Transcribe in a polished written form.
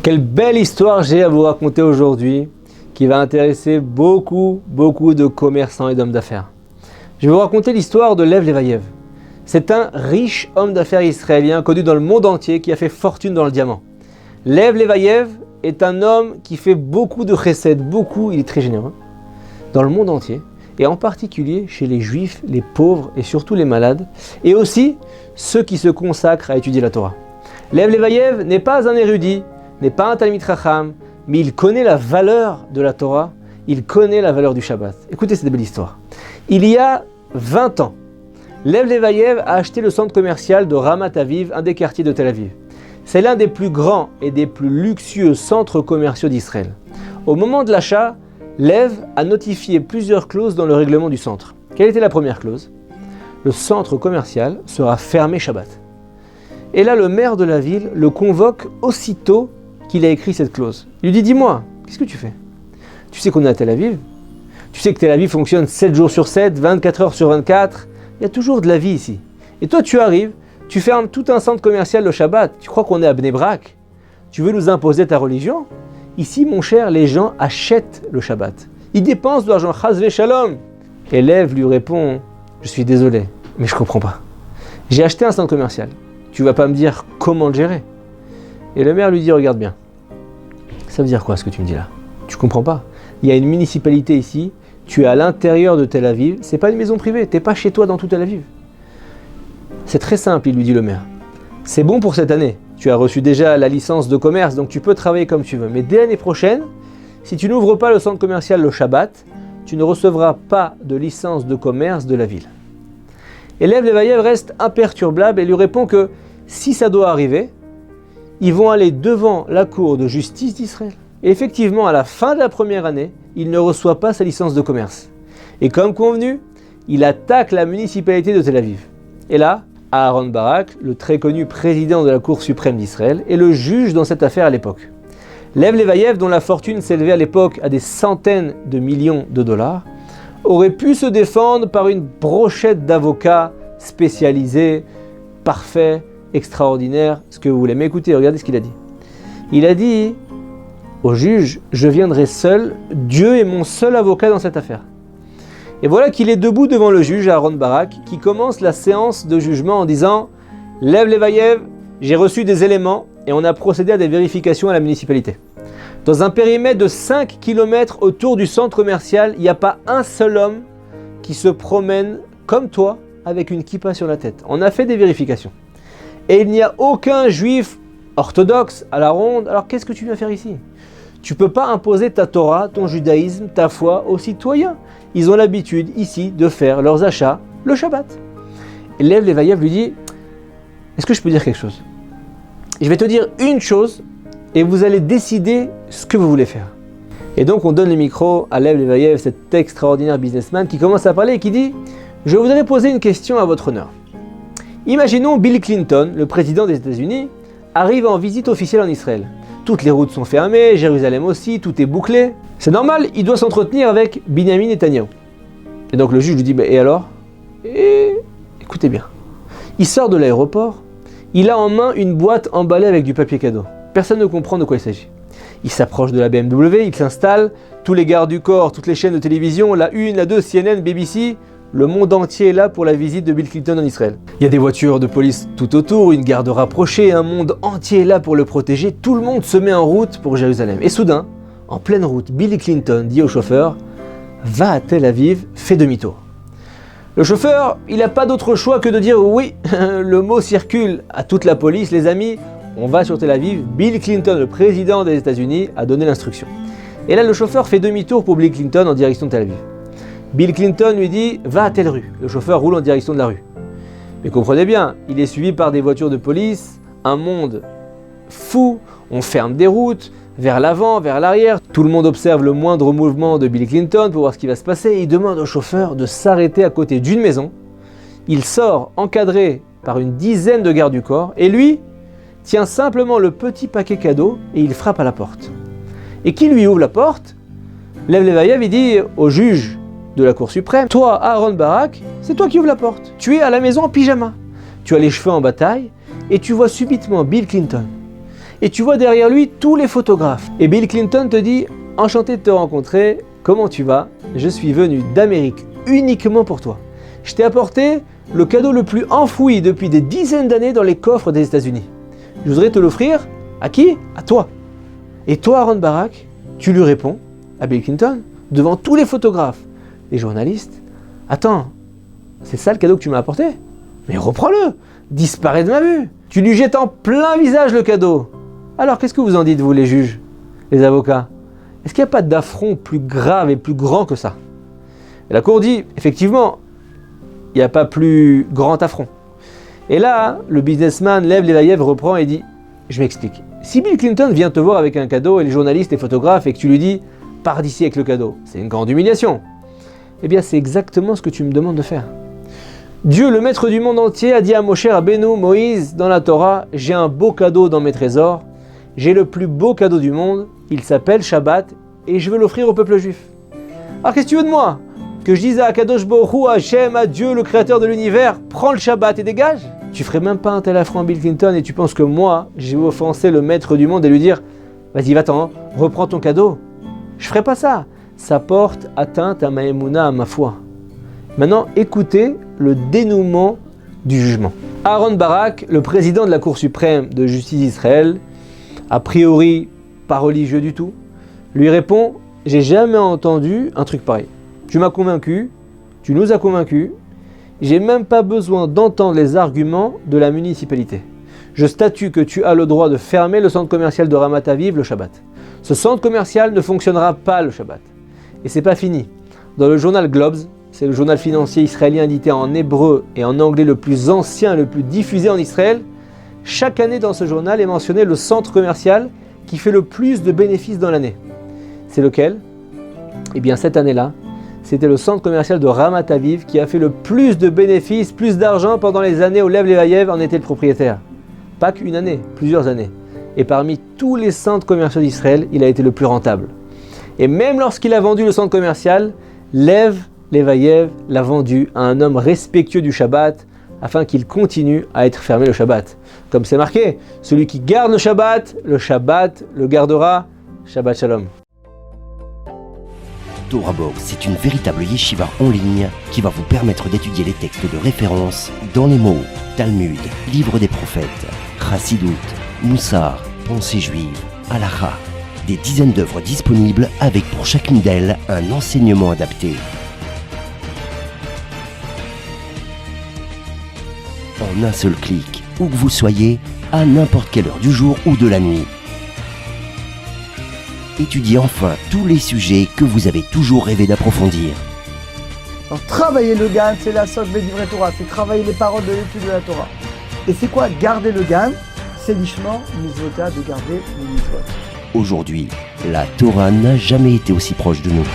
Quelle belle histoire j'ai à vous raconter aujourd'hui qui va intéresser beaucoup de commerçants et d'hommes d'affaires. Je vais vous raconter l'histoire de Lev Levayev. C'est un riche homme d'affaires israélien connu dans le monde entier qui a fait fortune dans le diamant. Lev Levayev est un homme qui fait beaucoup de chesed, il est très généreux, dans le monde entier, et en particulier chez les juifs, les pauvres et surtout les malades, et aussi ceux qui se consacrent à étudier la Torah. Lev Levayev n'est pas un érudit, n'est pas un Talmid Chacham, mais il connaît la valeur de la Torah, il connaît la valeur du Shabbat. Écoutez cette belle histoire. Il y a 20 ans, Lev Levayev a acheté le centre commercial de Ramat Aviv, un des quartiers de Tel Aviv. C'est l'un des plus grands et des plus luxueux centres commerciaux d'Israël. Au moment de l'achat, Lev a notifié plusieurs clauses dans le règlement du centre. Quelle était la première clause ? Le centre commercial sera fermé Shabbat. Et là, le maire de la ville le convoque aussitôt qu'il a écrit cette clause. Il lui dit « Dis-moi, qu'est-ce que tu fais ? Tu sais qu'on est à Tel Aviv ? Tu sais que Tel Aviv fonctionne 7 jours sur 7, 24 heures sur 24. Il y a toujours de la vie ici. Et toi, tu arrives, tu fermes tout un centre commercial le Shabbat. Tu crois qu'on est à Bnei Brak ? Tu veux nous imposer ta religion ? Ici, mon cher, les gens achètent le Shabbat. Ils dépensent de l'argent. Chazvé Shalom. » Et Lev lui répond « Je suis désolé, mais je ne comprends pas. J'ai acheté un centre commercial. Tu ne vas pas me dire comment le gérer. » Et le maire lui dit « Regarde bien. Ça veut dire quoi ce que tu me dis là ? Tu ne comprends pas. Il y a une municipalité ici. Tu es à l'intérieur de Tel Aviv. Ce n'est pas une maison privée. Tu n'es pas chez toi dans tout Tel Aviv. C'est très simple, il lui dit le maire. C'est bon pour cette année. Tu as reçu déjà la licence de commerce, donc tu peux travailler comme tu veux. Mais dès l'année prochaine, si tu n'ouvres pas le centre commercial le Shabbat, tu ne recevras pas de licence de commerce de la ville. » Et Lev Levayev reste imperturbable et lui répond que si ça doit arriver, ils vont aller devant la cour de justice d'Israël. Et effectivement, à la fin de la première année, il ne reçoit pas sa licence de commerce. Et comme convenu, il attaque la municipalité de Tel Aviv. Et là, Aaron Barak, le très connu président de la Cour suprême d'Israël, est le juge dans cette affaire à l'époque. Lev Levayev, dont la fortune s'élevait à l'époque à des centaines de millions de dollars, aurait pu se défendre par une brochette d'avocats spécialisés, parfaits, extraordinaires, ce que vous voulez. Mais écoutez, regardez ce qu'il a dit. Il a dit au juge « Je viendrai seul, Dieu est mon seul avocat dans cette affaire ». Et voilà qu'il est debout devant le juge Aaron Barak qui commence la séance de jugement en disant « Lev Levayev, j'ai reçu des éléments et on a procédé à des vérifications à la municipalité. Dans un périmètre de 5 km autour du centre commercial, il n'y a pas un seul homme qui se promène comme toi avec une kippa sur la tête. On a fait des vérifications. Et il n'y a aucun juif orthodoxe à la ronde. Alors qu'est-ce que tu viens faire ici ? Tu ne peux pas imposer ta Torah, ton judaïsme, ta foi aux citoyens. Ils ont l'habitude ici de faire leurs achats le Shabbat. » Et Lev Levayev lui dit « Est-ce que je peux dire quelque chose ? Je vais te dire une chose et vous allez décider ce que vous voulez faire. » Et donc on donne le micro à Lev Levayev, cet extraordinaire businessman qui commence à parler et qui dit « Je voudrais poser une question à votre honneur. Imaginons Bill Clinton, le président des États-Unis, arrive en visite officielle en Israël. Toutes les routes sont fermées, Jérusalem aussi, tout est bouclé. C'est normal, il doit s'entretenir avec Binyamin Netanyahu. » Et donc le juge lui dit « Et alors ? Et écoutez bien. Il sort de l'aéroport, il a en main une boîte emballée avec du papier cadeau. Personne ne comprend de quoi il s'agit. Il s'approche de la BMW, il s'installe, tous les gardes du corps, toutes les chaînes de télévision, la 1, la 2, CNN, BBC, le monde entier est là pour la visite de Bill Clinton en Israël. Il y a des voitures de police tout autour, une garde rapprochée, un monde entier est là pour le protéger. Tout le monde se met en route pour Jérusalem. Et soudain, en pleine route, Bill Clinton dit au chauffeur « Va à Tel Aviv, fais demi-tour ». Le chauffeur, il n'a pas d'autre choix que de dire « Oui, le mot circule à toute la police, les amis, on va sur Tel Aviv. Bill Clinton, le président des États-Unis, a donné l'instruction. » Et là, le chauffeur fait demi-tour pour Bill Clinton en direction de Tel Aviv. Bill Clinton lui dit « Va à telle rue ». Le chauffeur roule en direction de la rue. Mais comprenez bien, il est suivi par des voitures de police, un monde fou, on ferme des routes, vers l'avant, vers l'arrière. Tout le monde observe le moindre mouvement de Bill Clinton pour voir ce qui va se passer. Et il demande au chauffeur de s'arrêter à côté d'une maison. Il sort encadré par une dizaine de gardes du corps et lui tient simplement le petit paquet cadeau et il frappe à la porte. Et qui lui ouvre la porte ? Lev Levayev, il dit au juge de la Cour suprême, toi, Aaron Barak, c'est toi qui ouvres la porte. Tu es à la maison en pyjama. Tu as les cheveux en bataille et tu vois subitement Bill Clinton. et tu vois derrière lui tous les photographes. Et Bill Clinton te dit « Enchanté de te rencontrer, comment tu vas? Je suis venu d'Amérique uniquement pour toi. Je t'ai apporté le cadeau le plus enfoui depuis des dizaines d'années dans les coffres des États-Unis. Je voudrais te l'offrir à qui? À toi. » Et toi, Aaron Barak, tu lui réponds à Bill Clinton, devant tous les photographes, les journalistes, « Attends, c'est ça le cadeau que tu m'as apporté? Mais reprends-le, disparaît de ma vue. » Tu lui jettes en plein visage le cadeau. Alors qu'est-ce que vous en dites, vous les juges, les avocats? Est-ce qu'il n'y a pas d'affront plus grave et plus grand que ça? Et la cour dit, effectivement, il n'y a pas plus grand affront. Et là, le businessman Lev Levayev reprend et dit, je m'explique. Si Bill Clinton vient te voir avec un cadeau et les journalistes et photographes et que tu lui dis, pars d'ici avec le cadeau, c'est une grande humiliation. Eh bien, c'est exactement ce que tu me demandes de faire. Dieu, le maître du monde entier, a dit à Moshe Rabbeinu, Moïse, dans la Torah, j'ai un beau cadeau dans mes trésors, j'ai le plus beau cadeau du monde, il s'appelle Shabbat, et je veux l'offrir au peuple juif. Alors qu'est-ce que tu veux de moi? Que je dise à Akadosh Baruch Hu, à Hachem, à Dieu, le créateur de l'univers, prends le Shabbat et dégage? Tu ferais même pas un tel affront à Bill Clinton et tu penses que moi, j'ai offensé le maître du monde et lui dire, vas-y, va-t'en, reprends ton cadeau. Je ferais pas ça. Ça porte atteinte à ma émouna, à ma foi. Maintenant, écoutez le dénouement du jugement. Aaron Barak, le président de la Cour suprême de justice d'Israël, a priori pas religieux du tout, lui répond « J'ai jamais entendu un truc pareil. Tu m'as convaincu, tu nous as convaincus, j'ai même pas besoin d'entendre les arguments de la municipalité. Je statue que tu as le droit de fermer le centre commercial de Ramat Aviv le Shabbat. Ce centre commercial ne fonctionnera pas le Shabbat. Et c'est pas fini. Dans le journal Globes, c'est le journal financier israélien édité en hébreu et en anglais le plus ancien et le plus diffusé en Israël, chaque année dans ce journal est mentionné le centre commercial qui fait le plus de bénéfices dans l'année. C'est lequel? Eh bien cette année-là, c'était le centre commercial de Ramat Aviv qui a fait le plus de bénéfices, plus d'argent pendant les années où Lev Levayev en était le propriétaire. Pas qu'une année, plusieurs années. Et parmi tous les centres commerciaux d'Israël, il a été le plus rentable. Et même lorsqu'il a vendu le centre commercial, Lev Levayev l'a vendu à un homme respectueux du Shabbat afin qu'il continue à être fermé le Shabbat. Comme c'est marqué, celui qui garde le Shabbat le gardera. Shabbat Shalom. Torah Box, c'est une véritable yeshiva en ligne qui va vous permettre d'étudier les textes de référence dans les mots Talmud, Livre des prophètes, Chassidut, Moussar, Pensée juive, Halakha. Des dizaines d'œuvres disponibles avec pour chacune d'elles un enseignement adapté. En un seul clic, où que vous soyez, à n'importe quelle heure du jour ou de la nuit. Étudiez enfin tous les sujets que vous avez toujours rêvé d'approfondir. Alors travailler le GAN, c'est la socle des livrets Torah, c'est travailler les paroles de l'étude de la Torah. Et c'est quoi garder le GAN? C'est l'ishma, mitzvota, de garder les mitzvot. Aujourd'hui, la Torah n'a jamais été aussi proche de nous.